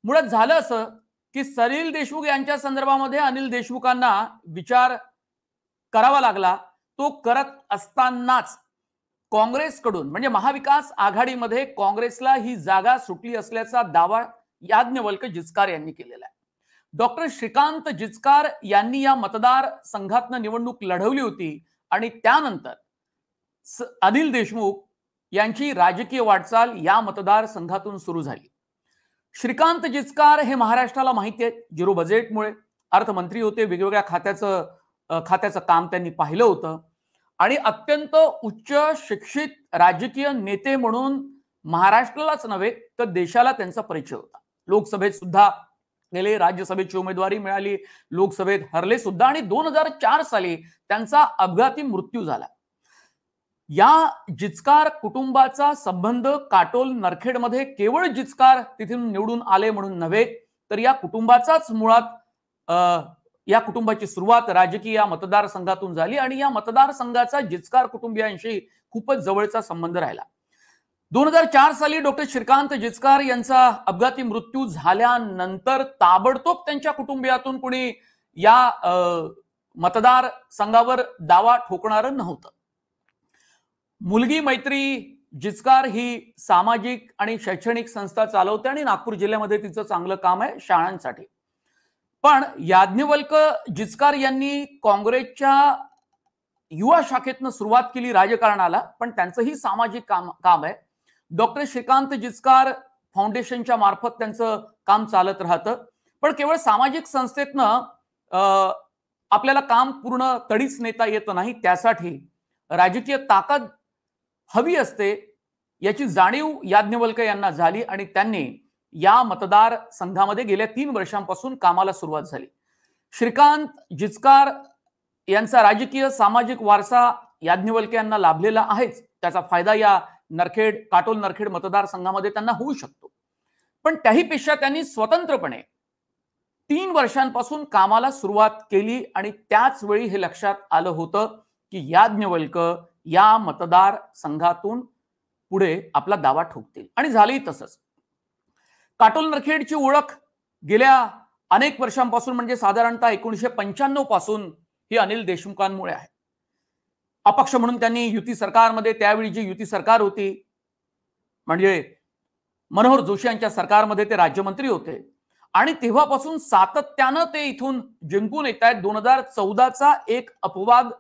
मुळात झालं असं की सलील देशमुख यांच्या संदर्भामध्ये अनिल देशमुखांना विचार करावा लागला। तो करत असतानाच काँग्रेसकडून म्हणजे महाविकास आघाडीमध्ये काँग्रेसला ही जागा सुटली असल्याचा दावा याज्ञवल्क जिचकार यांनी केलेला आहे। डॉक्टर श्रीकांत जिचकार यांनी या मतदार संघातनं निवडणूक लढवली होती आणि त्यानंतर अनिल देशमुख यांची राजकीय वाटचाल या मतदार संघातून सुरू झाली। श्रीकांत जिचकार हे महाराष्ट्राला माहिती आहे, झिरो बजेटमुळे अर्थमंत्री होते, वेगवेगळ्या खात्याचं काम त्यांनी पाहिलं होतं आणि अत्यंत उच्च शिक्षित राजकीय नेते म्हणून महाराष्ट्रालाच नव्हे तर देशाला त्यांचा परिचय होता। लोकसभेत सुद्धा गेले, राज्यसभेची उमेदवारी मिळाली, लोकसभेत हरले सुद्धा आणि 2004 साली त्यांचा अपघाती मृत्यू झाला। या जिचकार कुटुंबाचा संबंध काटोल नरखेडमध्ये केवळ जिचकार तिथून निवडून आले म्हणून नव्हे तर या कुटुंबाचाच मुळात या कुटुंबाची सुरुवात राजकीय या मतदारसंघातून झाली आणि या मतदारसंघाचा जिचकार कुटुंबियांशी खूपच जवळचा संबंध राहिला। 2004 साली डॉक्टर श्रीकांत जिचकार यांचा अपघाती मृत्यू झाल्यानंतर ताबडतोब त्यांच्या कुटुंबियातून कुणी या मतदार संघावर दावा ठोकणारं नव्हतं। मुलगी मैत्री जिचकार ही सामाजिक आणि शैक्षणिक संस्था चालवते आणि नागपूर जिल्ह्यामध्ये तिचं चांगलं काम आहे शाळांसाठी। पण याज्ञवल्क जिचकार यांनी काँग्रेसच्या युवा शाखेतनं सुरुवात केली राजकारणाला, पण त्यांचंही सामाजिक काम आहे। डॉक्टर श्रीकांत जिचकार फाउंडेशनच्या मार्फत त्यांचं काम चालत राहतं, पण केवळ सामाजिक संस्थेतनं आपल्याला काम पूर्ण तडीच नेता येत नाही, त्यासाठी राजकीय ताकद हवी असते याची जाणीव याज्ञवल्क यांना झाली आणि त्यांनी या मतदार संघामध्ये गेल्या 3 वर्षांपासून कामाला सुरुवात झाली। श्रीकांत जिचकार यांचा राजकीय सामाजिक वारसा याज्ञवल्क यांना लाभलेला आहेच, त्याचा फायदा या काटोल नरखेड मतदारसंघामध्ये त्यांना होऊ शकतो। पण त्याहीपेक्षा त्यांनी स्वतंत्रपणे 3 वर्षांपासून कामाला सुरुवात केली आणि त्याच वेळी हे लक्षात आलं होतं की याज्ञवल्क या मतदार संघातून पुढे आपला दावा ठोकतील आणि झालंही तसंच। काटोल नरखेडची ओळख गेल्या अनेक वर्षांपासून म्हणजे साधारणतः 1995 पासून ही अनिल देशमुखांमुळे आहे। अपक्ष म्हणून त्यांनी युती सरकारमध्ये, त्यावेळी जी युती सरकार होती म्हणजे मनोहर जोशी यांच्या सरकारमध्ये ते राज्यमंत्री होते आणि तेव्हापासून सातत्यानं ते इथून जिंकून येत आहेत। 2014चा एक अपवाद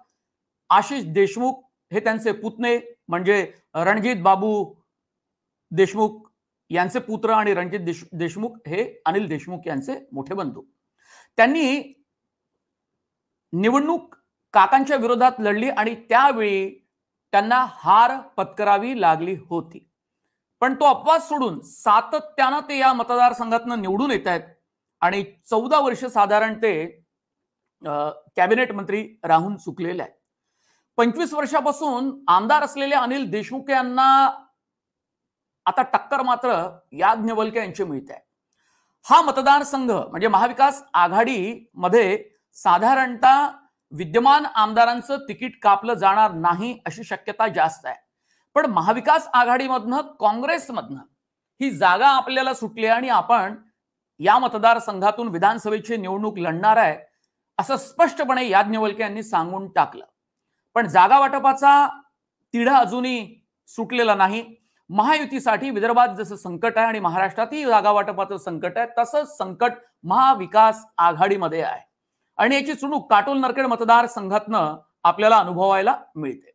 आशिष देशमुख हे त्यांचे पुतणे म्हणजे रणजित बाबू देशमुख यांचे पुत्र आणि रणजित देशमुख हे अनिल देशमुख यांचे मोठे बंधू, त्यांनी निवडणूक काकांच्या विरोधात लढली आणि त्यावेळी त्यांना हार पत्करावी लागली होती। पण तो अपवाद सोडून सातत्यानं ते या मतदारसंघातून निवडून येत आहेत आणि 14 वर्ष साधारण ते कॅबिनेट मंत्री राहून चुकलेले आहेत। 25 वर्षापासून आमदार असलेले अनिल देशमुख यांना आता टक्कर मात्र याज्ञवल्क यांची मिळते आहे। हा मतदारसंघ म्हणजे महाविकास आघाडीमध्ये साधारणतः विद्यमान आमदारांचं तिकीट कापलं जाणार नाही अशी शक्यता जास्त आहे, पण महाविकास आघाडीमधनं काँग्रेसमधनं ही जागा आपल्याला सुटली आणि आपण या मतदारसंघातून विधानसभेची निवडणूक लढणार आहे असं स्पष्टपणे याज्ञवल्क यांनी सांगून टाकलं। पण जागा वाटपाचा तिढा अजूनही सुटलेला नाही। महायुतीसाठी विदर्भात जसं संकट आहे आणि महाराष्ट्रातही जागा वाटपाचं संकट आहे, तसंच संकट महाविकास आघाडीमध्ये आहे आणि याची चुणूक काटोल नरखेड मतदारसंघातनं आपल्याला अनुभवायला मिळते।